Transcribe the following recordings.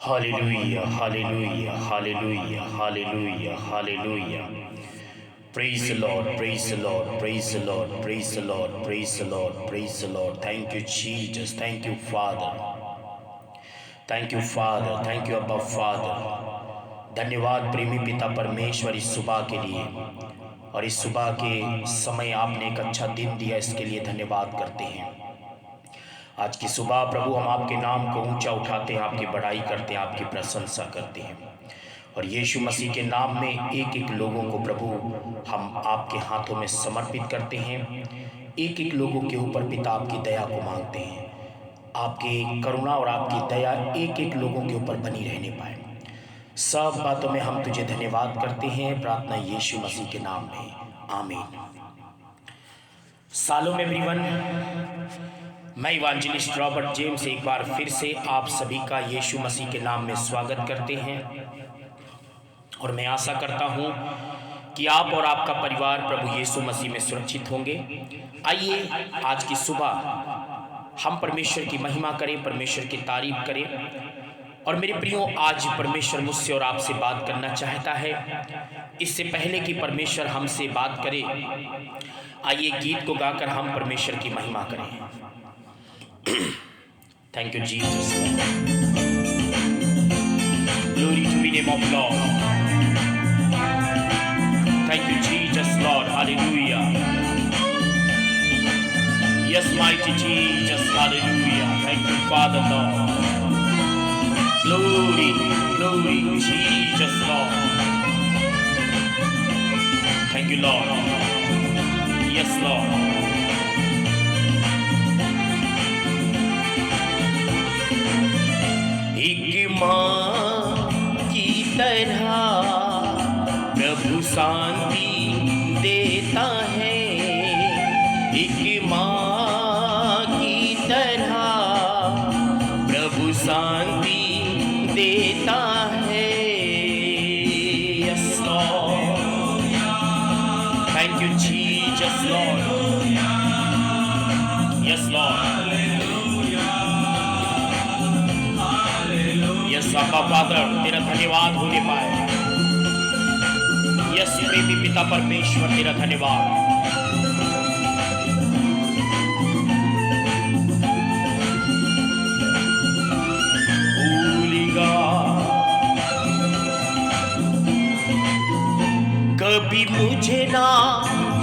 Hallelujah, hallelujah, hallelujah, hallelujah, hallelujah. Praise the Lord, praise the Lord, praise the Lord, praise the Lord, praise the Lord, praise the Lord. Thank you, Jesus. Thank you, Father. Thank you, Father. Thank you, Abba Father. धन्यवाद प्रेमी पिता परमेश्वर इस सुबह के लिए और इस सुबह के समय आपने एक अच्छा दिन दिया, इसके लिए धन्यवाद करते हैं। आज की सुबह प्रभु हम आपके नाम को ऊंचा उठाते हैं, आपकी बड़ाई करते हैं, आपकी प्रशंसा करते हैं और यीशु मसीह के नाम में एक एक लोगों को प्रभु हम आपके हाथों में समर्पित करते हैं। एक एक लोगों के ऊपर पिता आपकी दया को मांगते हैं, आपकी करुणा और आपकी दया एक एक लोगों के ऊपर बनी रहने पाए। सब बातों में हम तुझे धन्यवाद करते हैं, प्रार्थना यीशु मसीह के नाम में, आमीन। सालों में एवरीवन, मैं इवांजेलिस्ट रॉबर्ट जेम्स एक बार फिर से आप सभी का यीशु मसीह के नाम में स्वागत करते हैं और मैं आशा करता हूं कि आप और आपका परिवार प्रभु यीशु मसीह में सुरक्षित होंगे। आइए आज की सुबह हम परमेश्वर की महिमा करें, परमेश्वर की तारीफ करें। और मेरे प्रियो, आज परमेश्वर मुझसे और आपसे बात करना चाहता है। इससे पहले कि परमेश्वर हमसे बात करे, आइए गीत को गाकर हम परमेश्वर की महिमा करें। Thank you, Jesus. Glory to the name of Lord. Thank you, Jesus, Lord. Hallelujah. Yes, mighty Jesus. Hallelujah. Thank you, Father, Lord. Glory, glory, Jesus, Lord. Thank you, Lord. Yes, Lord. एक माँ की तरह प्रभु शांति देता है। एक माँ की तरह प्रभु शांति देता है। Yes, Lord. Thank you, Jesus, Lord. Yes, Lord. Yes आपका फादर, तेरा धन्यवाद होने पाए। यस प्रेमी पिता परमेश्वर, तेरा धन्यवाद। भूलेगा कभी मुझे ना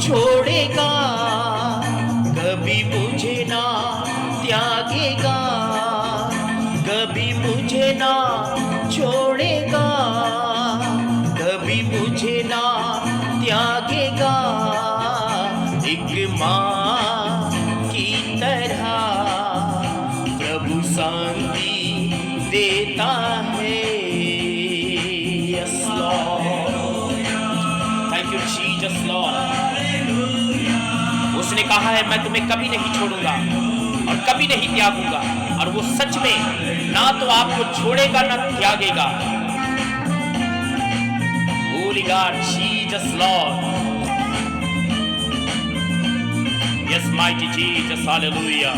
छोड़ेगा, कभी मुझे ना त्यागेगा, कभी मुझे ना छोड़ेगा, कभी मुझे ना त्यागेगा। एक माँ की तरह प्रभु शांति देता है। Yes, Lord. Thank you, Jesus, Lord. उसने कहा है, मैं तुम्हें कभी नहीं छोड़ूंगा और कभी नहीं त्यागूंगा, और वो सच में ना तो आपको छोड़ेगा ना त्यागेगा। Holy God, Jesus, Lord. Yes, mighty Jesus, hallelujah.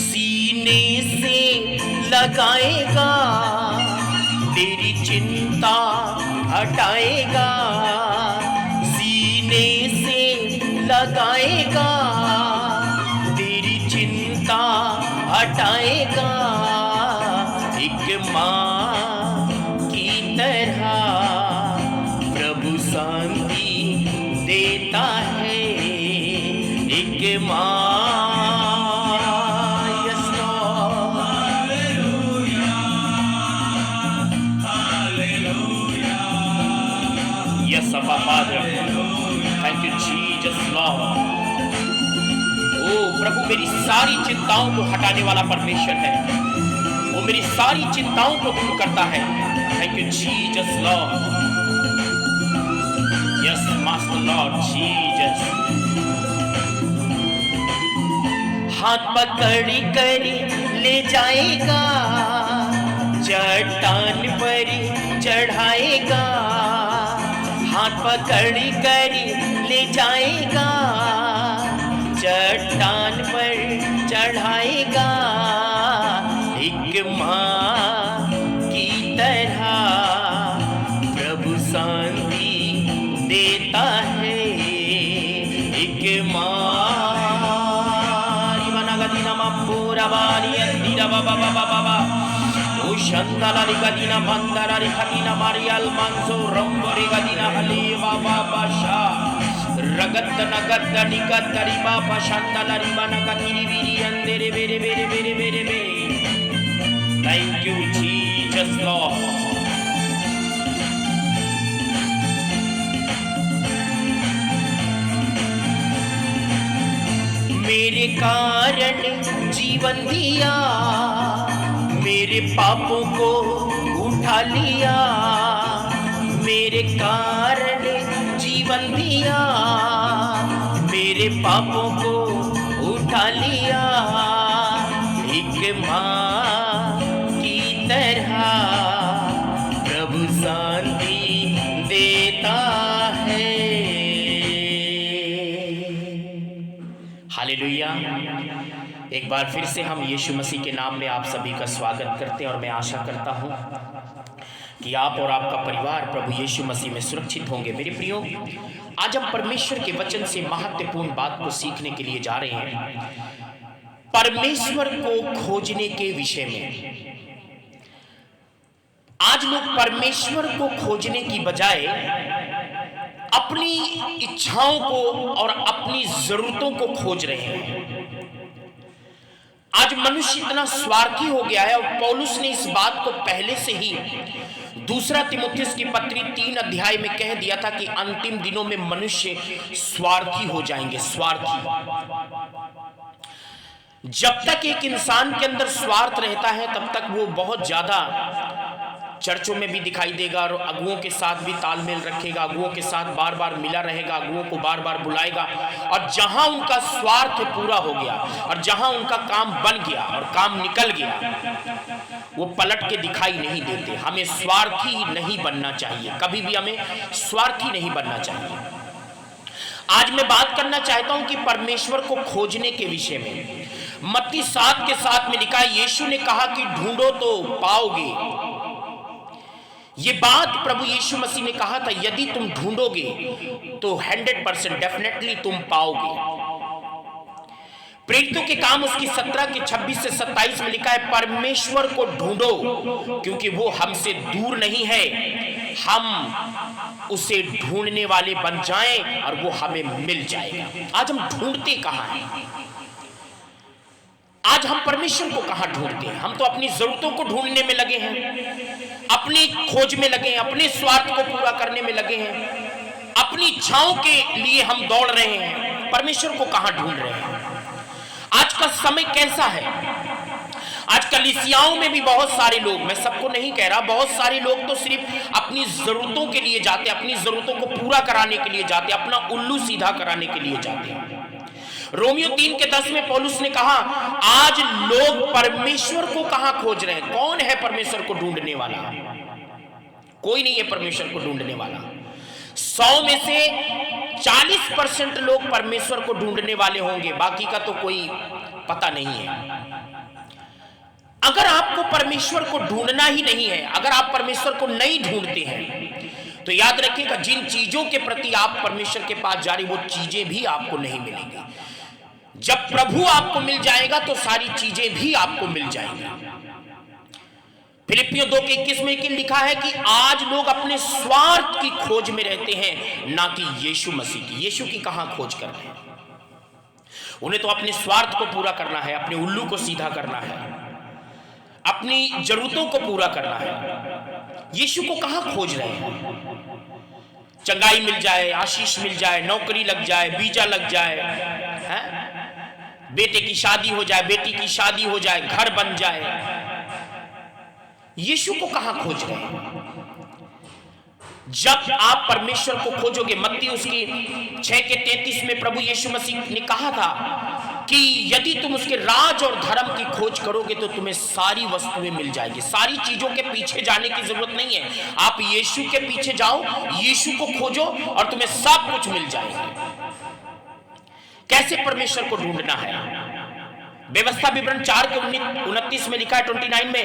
सीने से लगाएगा, तेरी चिंता हटाएगा। सीने से लगाएगा, तेरी चिंता हटाएगा। एक माँ की तरह प्रभु शांति देता है। एक माँ, yes lord, hallelujah, hallelujah. Yes अब्बा father, thank you Jesus lord. ओ प्रभु, मेरी सारी चिंताओं को हटाने वाला परमेश्वर है। वो मेरी सारी चिंताओं को दूर करता है। Thank you Jesus Lord. Yes master Lord Jesus. हाथ पकड़ कर ले जाएगा, चट्टान पर चढ़ाएगा। हाथ पकड़ कर ले जाएगा, माँ की तरह प्रभु शांति देता है। एक माँ Shandalari gadina mandarari hadina marial manso rombori gadina hali baba basha ragatta nagatta nikattari baba shandalari banakatiri biri andere bere bere bere bere be. Thank you Jesus Lord. मेरे कारण जीवन दिया, मेरे पापों को उठा लिया, मेरे कारण जीवन दिया, मेरे पापों को उठा लिया। एक माँ की तरह प्रभु शांति देता है। हालेलुया। एक बार फिर से हम यीशु मसीह के नाम में आप सभी का स्वागत करते हैं और मैं आशा करता हूं कि आप और आपका परिवार प्रभु यीशु मसीह में सुरक्षित होंगे। मेरे प्रियो, आज हम परमेश्वर के वचन से महत्वपूर्ण बात को सीखने के लिए जा रहे हैं, परमेश्वर को खोजने के विषय में। आज लोग परमेश्वर को खोजने की बजाय अपनी इच्छाओं को और अपनी जरूरतों को खोज रहे हैं। आज मनुष्य इतना स्वार्थी हो गया है और पौलुस ने इस बात को पहले से ही दूसरा तीमुथियुस की पत्री 3 अध्याय में कह दिया था कि अंतिम दिनों में मनुष्य स्वार्थी हो जाएंगे। स्वार्थी, जब तक एक इंसान के अंदर स्वार्थ रहता है तब तक वो बहुत ज्यादा चर्चों में भी दिखाई देगा और अगुओं के साथ भी तालमेल रखेगा, अगुओं के साथ बार बार मिला रहेगा, अगुओं को बार बार बुलाएगा। और जहां उनका स्वार्थ पूरा हो गया और जहां उनका काम बन गया और काम निकल गया, वो पलट के दिखाई नहीं देते। हमें स्वार्थी नहीं बनना चाहिए, कभी भी हमें स्वार्थी नहीं बनना चाहिए। आज मैं बात करना चाहता हूं कि परमेश्वर को खोजने के विषय में। मत्ती 7:7 में लिखा है, यीशु ने कहा कि ढूंढो तो पाओगे। ये बात प्रभु यीशु मसीह ने कहा था, यदि तुम ढूंढोगे तो 100% डेफिनेटली तुम पाओगे। प्रेरितों के काम उसकी 17 के 26 से 27 में लिखा है, परमेश्वर को ढूंढो क्योंकि वो हमसे दूर नहीं है, हम उसे ढूंढने वाले बन जाएं और वो हमें मिल जाएगा। आज हम ढूंढते कहां हैं? आज हम परमेश्वर को कहां ढूंढते हैं? हम तो अपनी जरूरतों को ढूंढने में लगे हैं, अपनी खोज में लगे हैं, अपने स्वार्थ को पूरा करने में लगे हैं, अपनी इच्छाओं के लिए हम दौड़ रहे हैं। परमेश्वर को कहां ढूंढ रहे हैं? आज का समय कैसा है? आज कलीसियाओं में भी बहुत सारे लोग, मैं सबको नहीं कह रहा, बहुत सारे लोग तो सिर्फ अपनी जरूरतों के लिए जाते, अपनी जरूरतों को पूरा कराने के लिए जाते, अपना उल्लू सीधा कराने के लिए जाते हैं। रोमियो 3:10 में पौलुस ने कहा, आज लोग परमेश्वर को कहां खोज रहे हैं? कौन है परमेश्वर को ढूंढने वाला? कोई नहीं है परमेश्वर को ढूंढने वाला। 100 में से 40% लोग परमेश्वर को ढूंढने वाले होंगे, बाकी का तो कोई पता नहीं है। अगर आपको परमेश्वर को ढूंढना ही नहीं है, अगर आप परमेश्वर को नहीं ढूंढते हैं, तो याद रखिएगा, जिन चीजों के प्रति आप परमेश्वर के पास जा रहे, वो चीजें भी आपको नहीं मिलेंगी। जब प्रभु आपको मिल जाएगा तो सारी चीजें भी आपको मिल जाएंगी। फिलिपियों 2:21 में लिखा है कि आज लोग अपने स्वार्थ की खोज में रहते हैं, ना कि यीशु मसीह की। यीशु की कहां खोज कर रहे हैं? उन्हें तो अपने स्वार्थ को पूरा करना है, अपने उल्लू को सीधा करना है, अपनी जरूरतों को पूरा करना है। यीशु को कहां खोज रहे हैं? चंगाई मिल जाए, आशीष मिल जाए, नौकरी लग जाए, वीजा लग जाए, है? बेटे की शादी हो जाए, बेटी की शादी हो जाए, घर बन जाए। यीशु को कहां खोज रहे हैं? जब आप परमेश्वर को खोजोगे, मत्ती उसकी 6:33 में प्रभु यीशु मसीह ने कहा था कि यदि तुम उसके राज और धर्म की खोज करोगे तो तुम्हें सारी वस्तुएं मिल जाएगी। सारी चीजों के पीछे जाने की जरूरत नहीं है, आप यीशु के पीछे जाओ, यीशु को खोजो और तुम्हें सब कुछ मिल जाएगा। कैसे परमेश्वर को ढूंढना है? व्यवस्था विवरण 4 के 29 में लिखा है, 29 में,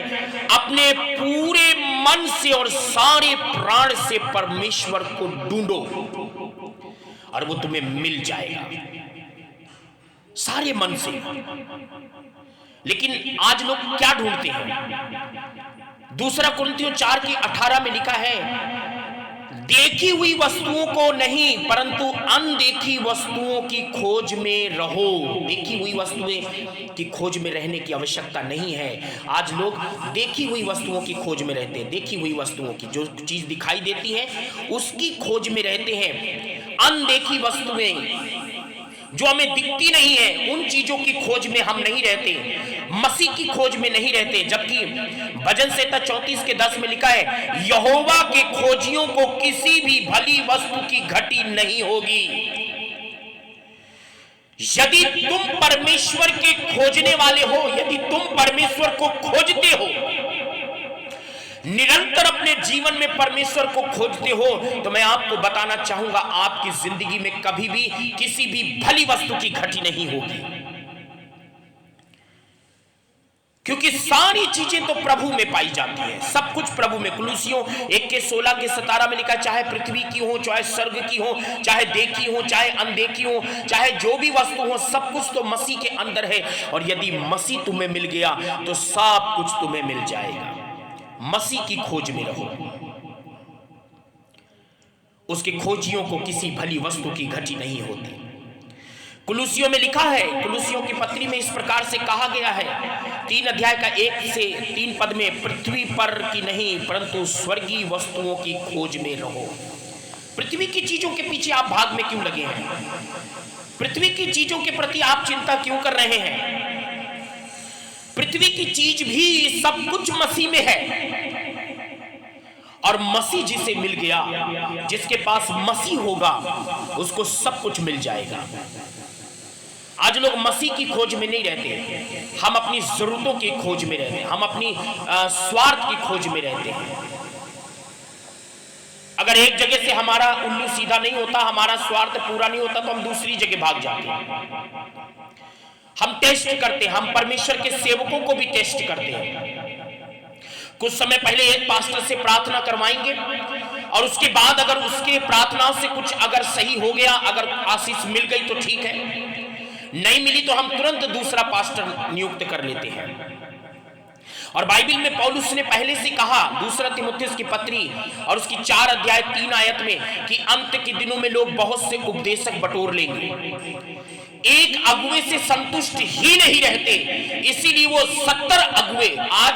अपने पूरे मन से और सारे प्राण से परमेश्वर को ढूंढो और वो तुम्हें मिल जाएगा, सारे मन से। लेकिन आज लोग क्या ढूंढते हैं? दूसरा कुरिन्थियों 4 की 18 में लिखा है, देखी हुई वस्तुओं को नहीं परंतु अनदेखी वस्तुओं की खोज में रहो। देखी हुई वस्तुएं की खोज में रहने की आवश्यकता नहीं है। आज लोग देखी हुई वस्तुओं की खोज में रहते हैं, देखी हुई वस्तुओं की, जो चीज दिखाई देती है उसकी खोज में रहते हैं। अनदेखी वस्तुएं जो हमें दिखती नहीं है, उन चीजों की खोज में हम नहीं रहते, मसीह की खोज में नहीं रहते। जबकि भजन संहिता 34 के 10 में लिखा है, यहोवा के खोजियों को किसी भी भली वस्तु की घटी नहीं होगी। यदि तुम परमेश्वर के खोजने वाले हो, यदि तुम परमेश्वर को खोजते हो, निरंतर अपने जीवन में परमेश्वर को खोजते हो, तो मैं आपको बताना चाहूंगा, आपकी जिंदगी में कभी भी किसी भी भली वस्तु की घटी नहीं होगी, क्योंकि सारी चीजें तो प्रभु में पाई जाती है, सब कुछ प्रभु में। कुलुसियों 1 के 16 के 17 में लिखा, चाहे पृथ्वी की हो, चाहे स्वर्ग की हो, चाहे देखी हो, चाहे अनदेखी हो, चाहे जो भी वस्तु हो, सब कुछ तो मसीह के अंदर है। और यदि मसीह तुम्हें मिल गया तो सब कुछ तुम्हें मिल जाएगा। मसीह की खोज में रहो, उसके खोजियों को किसी भली वस्तु की घटी नहीं होती। कुलुसियों में लिखा है, कुलुसियों की पत्री में इस प्रकार से कहा गया है, 3 अध्याय का 1 से 3 पद में, पृथ्वी पर की नहीं परंतु स्वर्गीय वस्तुओं की खोज में रहो। पृथ्वी की चीजों के पीछे आप भाग में क्यों लगे हैं? पृथ्वी की चीजों के प्रति आप चिंता क्यों कर रहे हैं? पृथ्वी की चीज भी सब कुछ मसीह में है, और मसीह जिसे मिल गया, जिसके पास मसीह होगा, उसको सब कुछ मिल जाएगा। आज लोग मसीह की खोज में नहीं रहते, हम अपनी जरूरतों की खोज में रहते हैं, हम अपनी स्वार्थ की खोज में रहते हैं। अगर एक जगह से हमारा उल्लू सीधा नहीं होता, हमारा स्वार्थ पूरा नहीं होता, तो हम दूसरी जगह भाग जाते हैं। हम टेस्ट करते हैं, हम परमेश्वर के सेवकों को भी टेस्ट करते हैं। कुछ समय पहले एक पास्टर से प्रार्थना करवाएंगे, और उसके बाद अगर उसके प्रार्थनाओं से कुछ अगर सही हो गया, अगर आशीष मिल गई तो ठीक है, नहीं मिली तो हम तुरंत दूसरा पास्टर नियुक्त कर लेते हैं। और बाइबल में पौलुस ने पहले से कहा, दूसरा तीमुथियुस की पत्री और उसकी 4 अध्याय 3 आयत में, कि अंत के दिनों में लोग बहुत से उपदेशक बटोर लेंगे, एक अगुवे से संतुष्ट ही नहीं रहते, इसीलिए वो 70 अगुवे आज